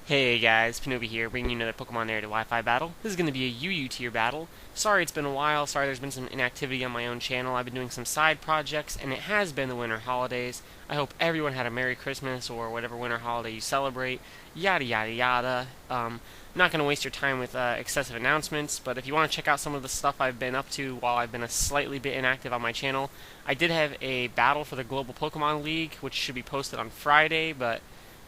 Hey guys, Pinobi here, bringing you another Pokemon Narrated Wi-Fi battle. This is going to be a UU tier battle. Sorry it's been a while, sorry there's been some inactivity on my own channel. I've been doing some side projects, and it has been the winter holidays. I hope everyone had a Merry Christmas, or whatever winter holiday you celebrate. Yada yada yada. Not going to waste your time with excessive announcements, but if you want to check out some of the stuff I've been up to while I've been a slightly bit inactive on my channel, I did have a battle for the Global Pokemon League, which should be posted on Friday, but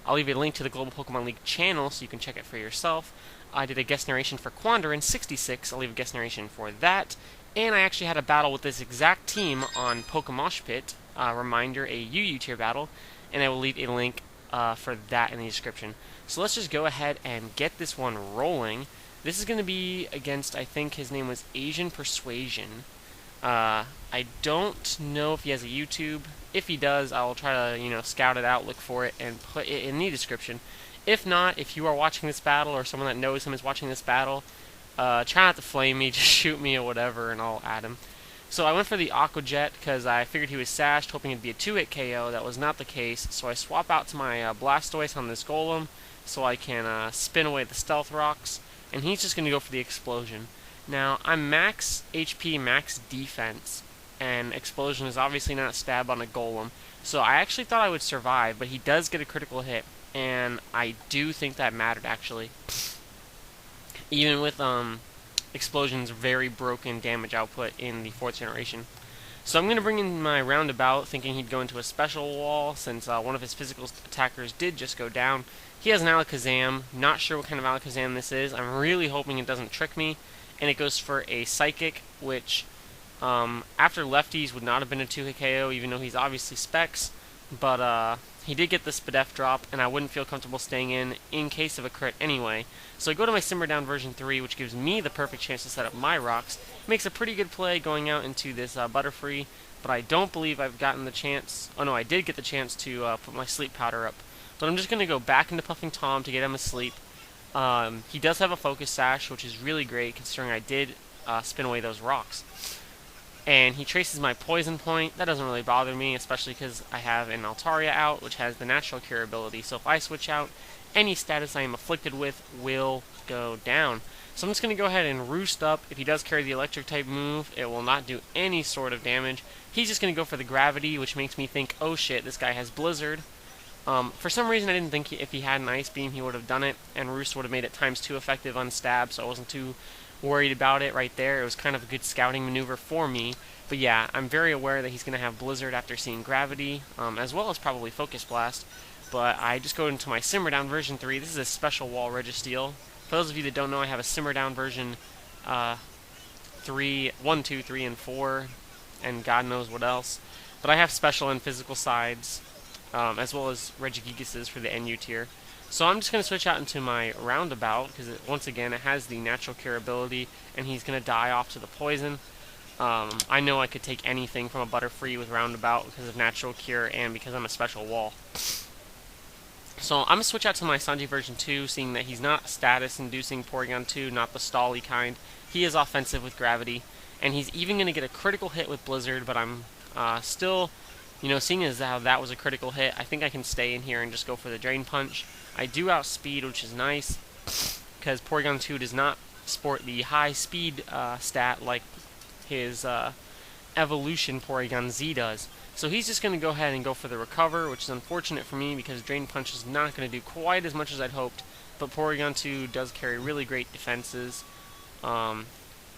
I'll leave you a link to the Global Pokemon League channel so you can check it for yourself. I did a guest narration for Quandarin 66. I'll leave a guest narration for that. And I actually had a battle with this exact team on PokeMoshPit. Reminder, a UU tier battle. And I will leave a link for that in the description. So let's just go ahead and get this one rolling. This is going to be against, I think his name was Asian Persuasion. I don't know if he has a YouTube. If he does, I'll try to, scout it out, look for it, and put it in the description. If not, if you are watching this battle, or someone that knows him is watching this battle, try not to flame me, just shoot me or whatever, and I'll add him. So I went for the Aqua Jet, because I figured he was sashed, hoping it'd be a 2-hit KO. That was not the case, so I swap out to my Blastoise on this Golem, so I can spin away the Stealth Rocks, and he's just going to go for the Explosion. Now, I'm max HP, max defense, and Explosion is obviously not stab on a Golem, so I actually thought I would survive, but he does get a critical hit, and I do think that mattered, actually. Even with Explosion's very broken damage output in the 4th generation. So I'm going to bring in my Roundabout, thinking he'd go into a special wall, since one of his physical attackers did just go down. He has an Alakazam, not sure what kind of Alakazam this is. I'm really hoping it doesn't trick me. And it goes for a Psychic, which after lefties would not have been a 2-hit KO, even though he's obviously Specs. But he did get the Spadef drop, and I wouldn't feel comfortable staying in case of a crit anyway. So I go to my Simmer Down version 3, which gives me the perfect chance to set up my rocks. Makes a pretty good play going out into this Butterfree, but I don't believe I've gotten the chance. Oh no, I did get the chance to put my Sleep Powder up. But I'm just going to go back into Puffing Tom to get him asleep. He does have a Focus Sash, which is really great considering I did spin away those rocks. And he traces my Poison Point. That doesn't really bother me, especially because I have an Altaria out, which has the natural cure ability. So if I switch out, any status I am afflicted with will go down. So I'm just going to go ahead and Roost up. If he does carry the Electric type move, it will not do any sort of damage. He's just going to go for the Gravity, which makes me think, oh shit, this guy has Blizzard. For some reason, I didn't think if he had an Ice Beam, he would have done it, and Roost would have made it ×2 effective on stab, so I wasn't too worried about it right there. It was kind of a good scouting maneuver for me. But yeah, I'm very aware that he's going to have Blizzard after seeing Gravity, as well as probably Focus Blast. But I just go into my Simmer Down version 3. This is a special wall Registeel. For those of you that don't know, I have a Simmer Down version 3, 1, 2, 3, and 4, and God knows what else. But I have special and physical sides, as well as Regigigas's for the NU tier. So I'm just going to switch out into my Roundabout, because once again it has the natural cure ability, and he's going to die off to the poison. I know I could take anything from a Butterfree with Roundabout because of natural cure and because I'm a special wall. So I'm going to switch out to my Sanji version 2, seeing that he's not status-inducing Porygon 2, not the stally kind. He is offensive with Gravity, and he's even going to get a critical hit with Blizzard, but I'm still, seeing as how that was a critical hit, I think I can stay in here and just go for the Drain Punch. I do outspeed, which is nice, because Porygon 2 does not sport the high speed stat like his evolution Porygon Z does. So he's just going to go ahead and go for the Recover, which is unfortunate for me because Drain Punch is not going to do quite as much as I'd hoped, but Porygon 2 does carry really great defenses.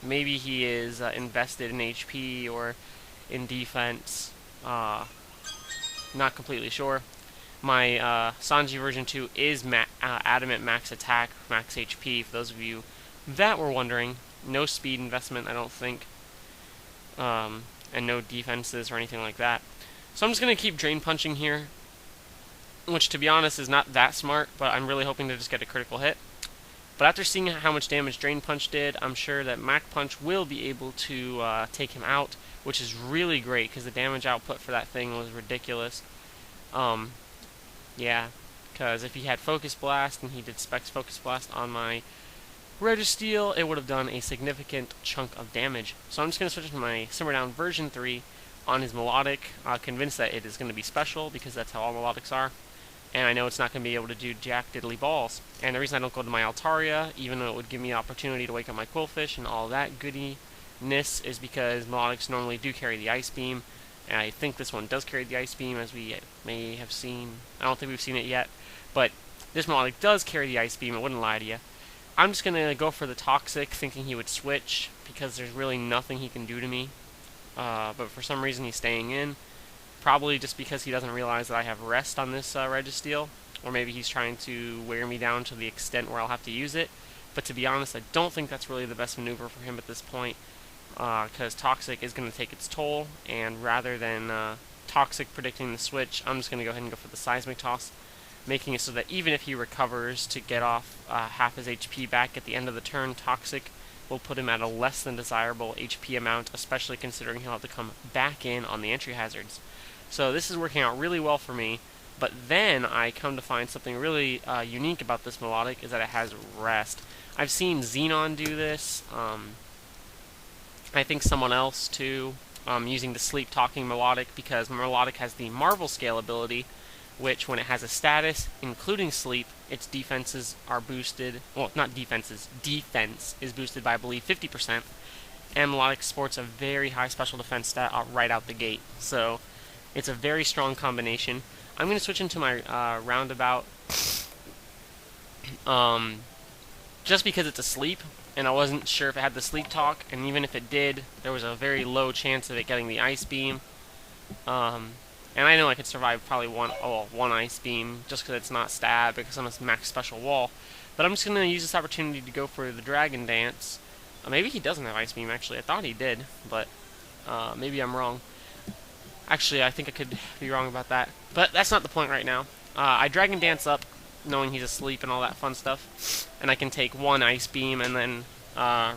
Maybe he is invested in HP or in defense. Not completely sure. My Sanji version 2 is Adamant Max Attack, Max HP, for those of you that were wondering. No speed investment, I don't think. And no defenses or anything like that. So I'm just going to keep Drain Punching here, which to be honest is not that smart, but I'm really hoping to just get a critical hit. But after seeing how much damage Drain Punch did, I'm sure that Mach Punch will be able to take him out, which is really great because the damage output for that thing was ridiculous. Yeah, because if he had Focus Blast and he did Specs Focus Blast on my Registeel, it would have done a significant chunk of damage. So I'm just going to switch to my Simmer Down version 3 on his Milotic, convinced that it is going to be special because that's how all Milotics are. and I know it's not going to be able to do jack diddly balls. And the reason I don't go to my Altaria, even though it would give me the opportunity to wake up my Quillfish and all that goodiness, is because Milotics normally do carry the Ice Beam, and I think this one does carry the Ice Beam, as we may have seen. I don't think we've seen it yet, but this Milotic does carry the Ice Beam, I wouldn't lie to you. I'm just going to go for the Toxic, thinking he would switch, because there's really nothing he can do to me. But for some reason he's staying in. Probably just because he doesn't realize that I have Rest on this Registeel, or maybe he's trying to wear me down to the extent where I'll have to use it. But to be honest, I don't think that's really the best maneuver for him at this point, because Toxic is going to take its toll, and rather than Toxic predicting the switch, I'm just going to go ahead and go for the Seismic Toss, making it so that even if he recovers to get off half his HP back at the end of the turn, Toxic will put him at a less than desirable HP amount, especially considering he'll have to come back in on the entry hazards. So this is working out really well for me, but then I come to find something really unique about this Milotic is that it has Rest. I've seen Xenon do this, I think someone else too, using the Sleep Talking Milotic, because Milotic has the Marvel Scale ability, which when it has a status, including Sleep, its defenses are boosted, well, not defenses, defense is boosted by, I believe, 50%, and Milotic sports a very high special defense stat right out the gate, so it's a very strong combination. I'm going to switch into my Roundabout, just because it's a Sleep, and I wasn't sure if it had the Sleep Talk, and even if it did, there was a very low chance of it getting the Ice Beam. And I know I could survive probably one Ice Beam, just because it's not stab, because I'm a max special wall. But I'm just going to use this opportunity to go for the Dragon Dance. Maybe he doesn't have Ice Beam, actually. I thought he did, but maybe I'm wrong. Actually, I think I could be wrong about that. But that's not the point right now. I Dragon Dance up, knowing he's asleep and all that fun stuff. And I can take one Ice Beam and then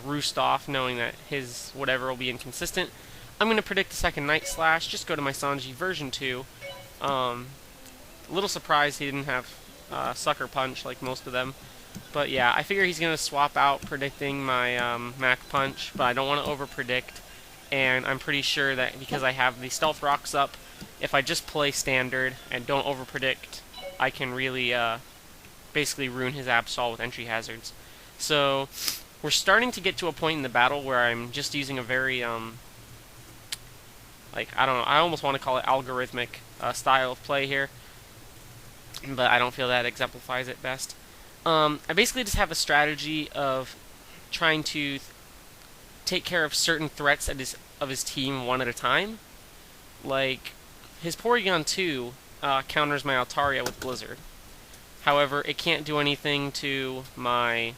Roost off, knowing that his whatever will be inconsistent. I'm going to predict the second Night Slash, just go to my Sanji version 2. A little surprised he didn't have Sucker Punch like most of them. But yeah, I figure he's going to swap out predicting my Mach Punch, but I don't want to over-predict. And I'm pretty sure that because I have the Stealth Rocks up, if I just play Standard and don't over-predict, I can really basically ruin his Absol with entry hazards. So we're starting to get to a point in the battle where I'm just using a very like, I don't know, I almost want to call it algorithmic style of play here, but I don't feel that exemplifies it best. I basically just have a strategy of trying to take care of certain threats of his team one at a time. Like, his Porygon 2 counters my Altaria with Blizzard. However, it can't do anything to my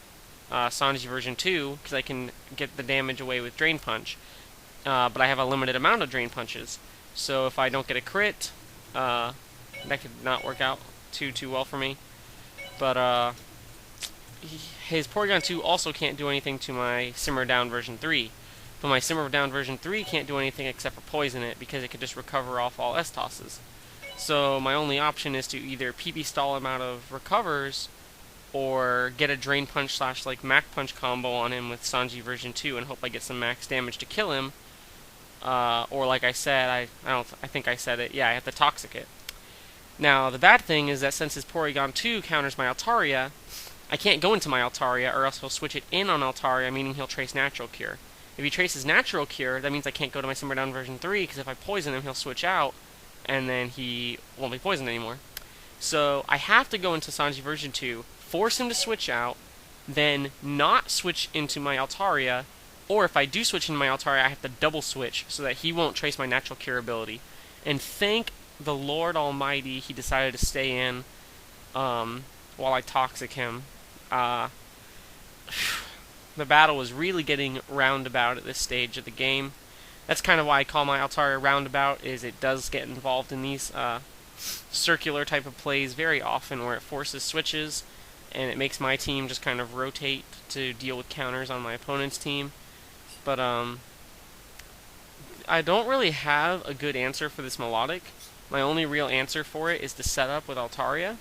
Sanji version 2, because I can get the damage away with Drain Punch. But I have a limited amount of Drain Punches. So if I don't get a crit, that could not work out too well for me. But his Porygon 2 also can't do anything to my Simmer Down version 3. But my Simmer Down version 3 can't do anything except for poison it, because it could just recover off all S-tosses. So my only option is to either PP stall him out of recovers, or get a Drain Punch / like Mach Punch combo on him with Sanji version 2 and hope I get some max damage to kill him. Or like I said, I think I said it, yeah, I have to Toxic it. Now, the bad thing is that since his Porygon 2 counters my Altaria, I can't go into my Altaria, or else he'll switch it in on Altaria, meaning he'll trace Natural Cure. If he traces Natural Cure, that means I can't go to my Simmer Down version 3, because if I poison him, he'll switch out, and then he won't be poisoned anymore. So I have to go into Sanji version 2, force him to switch out, then not switch into my Altaria, or if I do switch into my Altaria, I have to double switch so that he won't trace my Natural Cure ability. And thank the Lord Almighty he decided to stay in while I Toxic him. The battle was really getting roundabout at this stage of the game. That's kind of why I call my Altaria roundabout, is it does get involved in these circular type of plays very often where it forces switches, and it makes my team just kind of rotate to deal with counters on my opponent's team. But I don't really have a good answer for this Milotic. My only real answer for it is to set up with Altaria,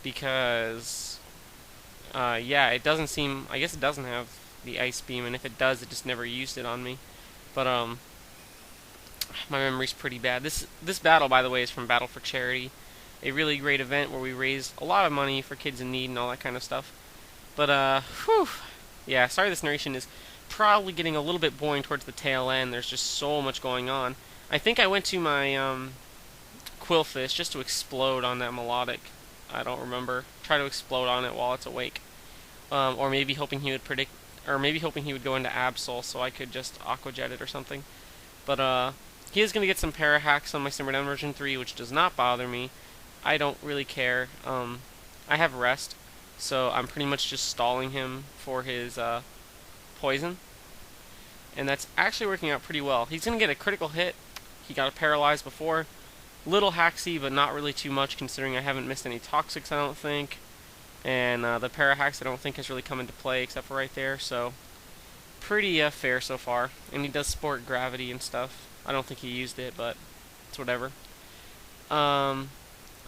because yeah, it doesn't seem, I guess it doesn't have the Ice Beam, and if it does, it just never used it on me. But my memory's pretty bad. This battle, by the way, is from Battle for Charity. a really great event where we raised a lot of money for kids in need and all that kind of stuff. But, whew. Yeah, sorry this narration is probably getting a little bit boring towards the tail end. There's just so much going on. I think I went to my, Quillfish just to explode on that Milotic. I don't remember. Try to explode on it while it's awake. Or maybe hoping he would predict, or maybe hoping he would go into Absol so I could just Aqua Jet it or something. But, he is going to get some para hacks on my Simmerdown version 3, which does not bother me. I don't really care. I have rest, so I'm pretty much just stalling him for his, poison. And that's actually working out pretty well. He's going to get a critical hit. He got a paralyzed before. Little hacksy, but not really too much considering I haven't missed any toxics, I don't think. And the para hacks I don't think has really come into play except for right there, so pretty fair so far. And he does sport gravity and stuff. I don't think he used it, but it's whatever. I'm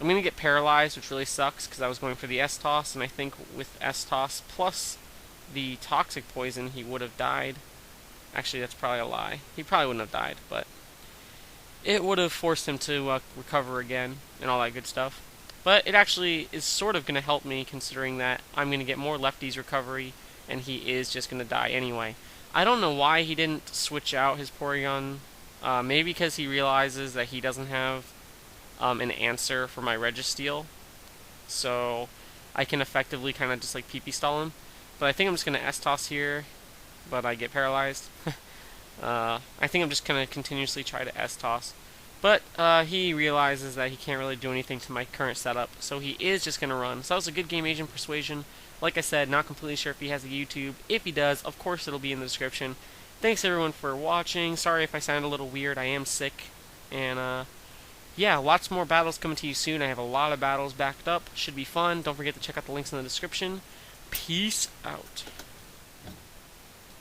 going to get paralyzed, which really sucks because I was going for the S-Toss, and I think with S-Toss plus the toxic poison he would have died. Actually, that's probably a lie. He probably wouldn't have died, but it would have forced him to recover again and all that good stuff. But it actually is sort of going to help me considering that I'm going to get more lefties recovery and he is just going to die anyway. I don't know why he didn't switch out his Porygon. Maybe because he realizes that he doesn't have an answer for my Registeel. So I can effectively kind of just like PP stall him. But I think I'm just going to S-Toss here, but I get paralyzed. I think I'm just going to continuously try to S-Toss. But he realizes that he can't really do anything to my current setup, so he is just going to run. So that was a good game, Agent Persuasion. Like I said, not completely sure if he has a YouTube. If he does, of course it'll be in the description. Thanks everyone for watching. Sorry if I sound a little weird. I am sick. And yeah, lots more battles coming to you soon. I have a lot of battles backed up. Should be fun. Don't forget to check out the links in the description. Peace out.